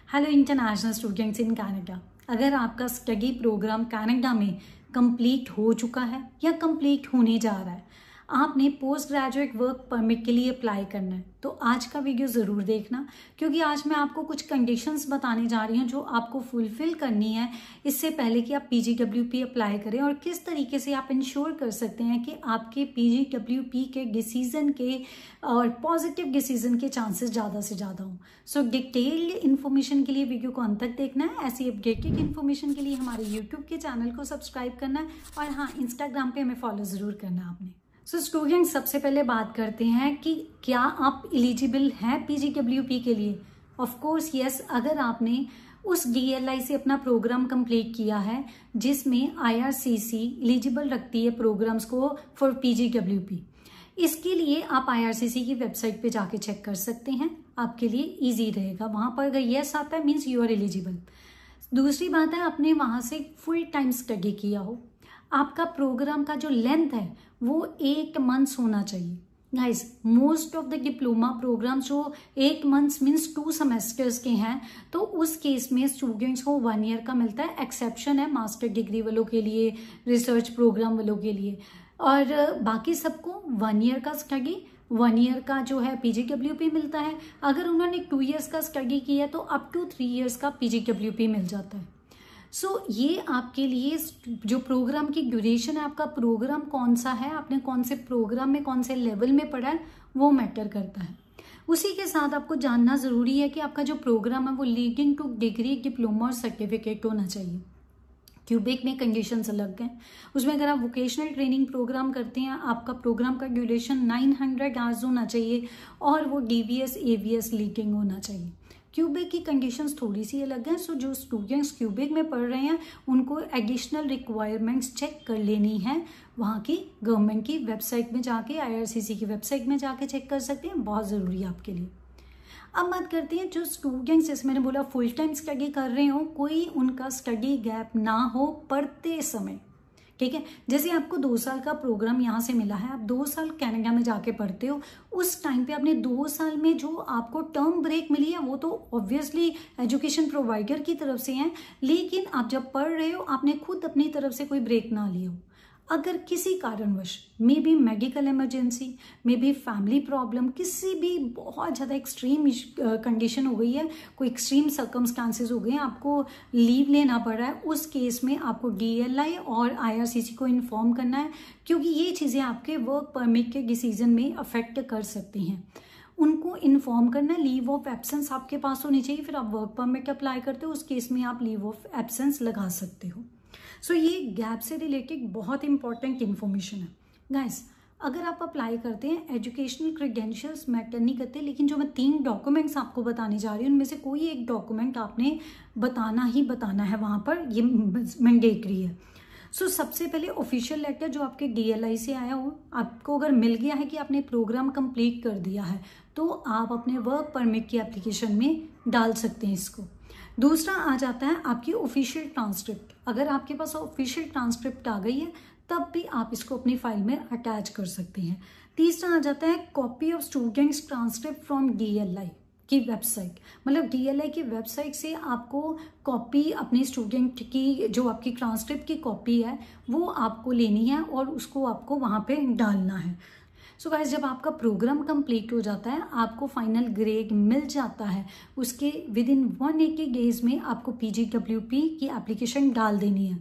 Hello international students in Canada. अगर आपका study programme Canada में कंप्लीट हो चुका है या कंप्लीट होने जा रहा है, आपने पोस्ट ग्रेजुएट वर्क परमिट के लिए अप्लाई करना है, तो आज का वीडियो ज़रूर देखना, क्योंकि आज मैं आपको कुछ कंडीशंस बताने जा रही हूँ जो आपको फुलफिल करनी है इससे पहले कि आप PGWP अप्लाई करें, और किस तरीके से आप इंश्योर कर सकते हैं कि आपके PGWP के डिसीज़न के और पॉजिटिव डिसीजन के चांसेस ज़्यादा से ज़्यादा हों। सो डिटेल्ड इन्फॉर्मेशन के लिए वीडियो को अंत तक देखना है। ऐसी अपडेटेड इन्फॉर्मेशन के लिए हमारे यूट्यूब के चैनल को सब्सक्राइब करना है, और हाँ, इंस्टाग्राम पे हमें फॉलो ज़रूर करना है आपने। सो स्टूडेंट्स, सबसे पहले बात करते हैं कि क्या आप एलिजिबल हैं PGWP के लिए। ऑफ कोर्स यस, अगर आपने उस DLI से अपना प्रोग्राम कंप्लीट किया है जिसमें IRCC एलिजिबल रखती है प्रोग्राम्स को फॉर PGWP। इसके लिए आप IRCC की वेबसाइट पे जाके चेक कर सकते हैं, आपके लिए इजी रहेगा। वहां पर अगर यस आता है मीन्स यू आर एलिजिबल। दूसरी बात है, आपने वहां से फुल टाइम स्टडी किया हो, आपका प्रोग्राम का जो लेंथ है वो 8 मंथ्स होना चाहिए। Guys, most of the diploma programmes जो 8 मंथ्स मीन्स 2 सेमेस्टर्स के हैं, तो उस केस में स्टूडेंट्स को 1 ईयर का मिलता है। एक्सेप्शन है मास्टर डिग्री वालों के लिए, रिसर्च प्रोग्राम वालों के लिए, और बाकी सबको 1 ईयर का स्टडी, 1 ईयर का जो है PGWP मिलता है। अगर उन्होंने 2 ईयर्स का स्टडी किया तो अप टू 3 ईयर्स का PGWP मिल जाता है। सो ये आपके लिए जो प्रोग्राम की ड्यूरेशन है, आपका प्रोग्राम कौन सा है, आपने कौन से प्रोग्राम में कौन से लेवल में पढ़ा है, वो मैटर करता है। उसी के साथ आपको जानना ज़रूरी है कि आपका जो प्रोग्राम है वो लीडिंग टू डिग्री, डिप्लोमा और सर्टिफिकेट होना चाहिए। क्यूबेक में कंडीशंस अलग हैं। उसमें अगर आप वोकेशनल ट्रेनिंग प्रोग्राम करते हैं, आपका प्रोग्राम का ड्यूरेशन 900 आवर्स होना चाहिए, और वो DVS AVS लीडिंग होना चाहिए। क्यूबेक की कंडीशंस थोड़ी सी अलग हैं। सो जो स्टूडेंट्स क्यूबेक में पढ़ रहे हैं उनको एडिशनल रिक्वायरमेंट्स चेक कर लेनी है, वहाँ की गवर्नमेंट की वेबसाइट में जाके, IRCC की वेबसाइट में जाके चेक कर सकते हैं, बहुत ज़रूरी है आपके लिए। अब बात करते हैं जो स्टूडेंट्स, जैसे मैंने बोला फुल टाइम स्टडी कर रहे हो, कोई उनका स्टडी गैप ना हो पढ़ते समय, ठीक है। जैसे आपको 2 साल का प्रोग्राम यहाँ से मिला है, आप 2 साल कनाडा में जाके पढ़ते हो, उस टाइम पे आपने 2 साल में जो आपको टर्म ब्रेक मिली है वो तो ऑब्वियसली एजुकेशन प्रोवाइडर की तरफ से है, लेकिन आप जब पढ़ रहे हो आपने खुद अपनी तरफ से कोई ब्रेक ना लिया हो। अगर किसी कारणवश, may be medical emergency, may be family problem, किसी भी बहुत ज़्यादा एक्सट्रीम कंडीशन हो गई है, कोई एक्सट्रीम सर्कमस्टांसेस हो गए हैं, आपको लीव लेना पड़ रहा है, उस केस में आपको DLI और IRCC को इन्फॉर्म करना है, क्योंकि ये चीज़ें आपके वर्क परमिट के डिसीजन में अफेक्ट कर सकती हैं। उनको इन्फॉर्म करना है। लीव ऑफ एब्सेंस आपके पास होनी चाहिए, फिर आप वर्क परमिट अप्लाई करते हो, उस केस में आप लीव ऑफ एब्सेंस लगा सकते हो। सो ये गैप से रिलेटेड बहुत इंपॉर्टेंट इन्फॉर्मेशन है। गाइस, अगर आप अप्लाई करते हैं, एजुकेशनल क्रेडेंशियल्स मैटर नहीं करते, लेकिन जो मैं 3 डॉक्यूमेंट्स आपको बताने जा रही हूँ उनमें से कोई एक डॉक्यूमेंट आपने बताना ही बताना है, वहाँ पर ये मैंडेटरी है। सो सबसे पहले ऑफिशियल लेटर जो आपके DLI से आया हो, आपको अगर मिल गया है कि आपने प्रोग्राम कंप्लीट कर दिया है, तो आप अपने वर्क परमिट की एप्लीकेशन में डाल सकते हैं इसको। दूसरा आ जाता है आपकी ऑफिशियल ट्रांसक्रिप्ट। अगर आपके पास ऑफिशियल ट्रांसक्रिप्ट आ गई है तब भी आप इसको अपनी फाइल में अटैच कर सकते हैं। तीसरा आ जाता है copy of students transcript from DLI की वेबसाइट। मतलब DLI की वेबसाइट से आपको कॉपी अपने स्टूडेंट की, जो आपकी ट्रांसक्रिप्ट की कॉपी है, वो आपको लेनी है और उसको आपको वहाँ पे डालना है। सो गाइस, जब आपका प्रोग्राम कंप्लीट हो जाता है, आपको फाइनल ग्रेड मिल जाता है, उसके विदिन 180 डेज में आपको PGWP की एप्लीकेशन डाल देनी है।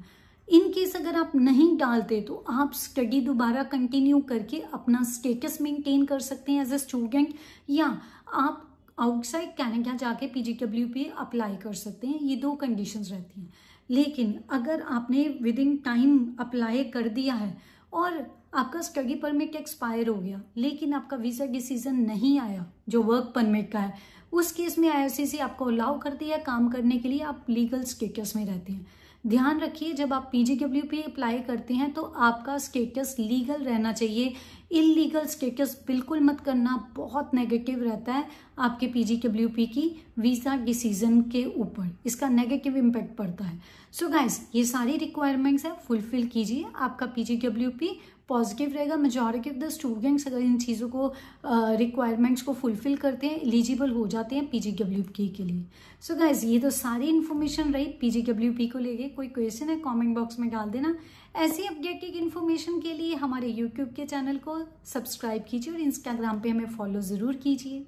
इन केस अगर आप नहीं डालते तो आप स्टडी दोबारा कंटिन्यू करके अपना स्टेटस मेंटेन कर सकते हैं एज ए स्टूडेंट, या आप आउटसाइड कनाडा जाके PGWP अप्लाई कर सकते हैं। ये 2 कंडीशंस रहती हैं। लेकिन अगर आपने विदिन टाइम अप्लाई कर दिया है और आपका स्टडी परमिट एक्सपायर हो गया, लेकिन आपका वीज़ा डिसीजन नहीं आया जो वर्क परमिट का है, उस केस में IRCC आपको अलाउ करती है काम करने के लिए, आप लीगल स्टेटस में रहते हैं। ध्यान रखिए, जब आप PGWP अप्लाई करते हैं तो आपका स्टेटस लीगल रहना चाहिए। इलीगल स्टेटस बिल्कुल मत करना, बहुत नेगेटिव रहता है आपके PGWP की वीज़ा डिसीजन के ऊपर, इसका नेगेटिव इम्पैक्ट पड़ता है। सो गाइस, ये सारी रिक्वायरमेंट्स है, फुलफिल कीजिए, आपका PGWP पॉजिटिव रहेगा। मेजॉरिटी ऑफ द स्टूडेंट्स अगर इन चीज़ों को रिक्वायरमेंट्स को फुलफिल करते हैं, एलिजिबल हो जाते हैं PGWP के लिए। सो गाइज, ये तो सारी इन्फॉर्मेशन रही PGWP को लेके। कोई क्वेश्चन है कमेंट बॉक्स में डाल देना। ऐसी अपडेटेड इन्फॉर्मेशन के लिए हमारे यूट्यूब के चैनल को सब्सक्राइब कीजिए और इंस्टाग्राम पे हमें फॉलो ज़रूर कीजिए।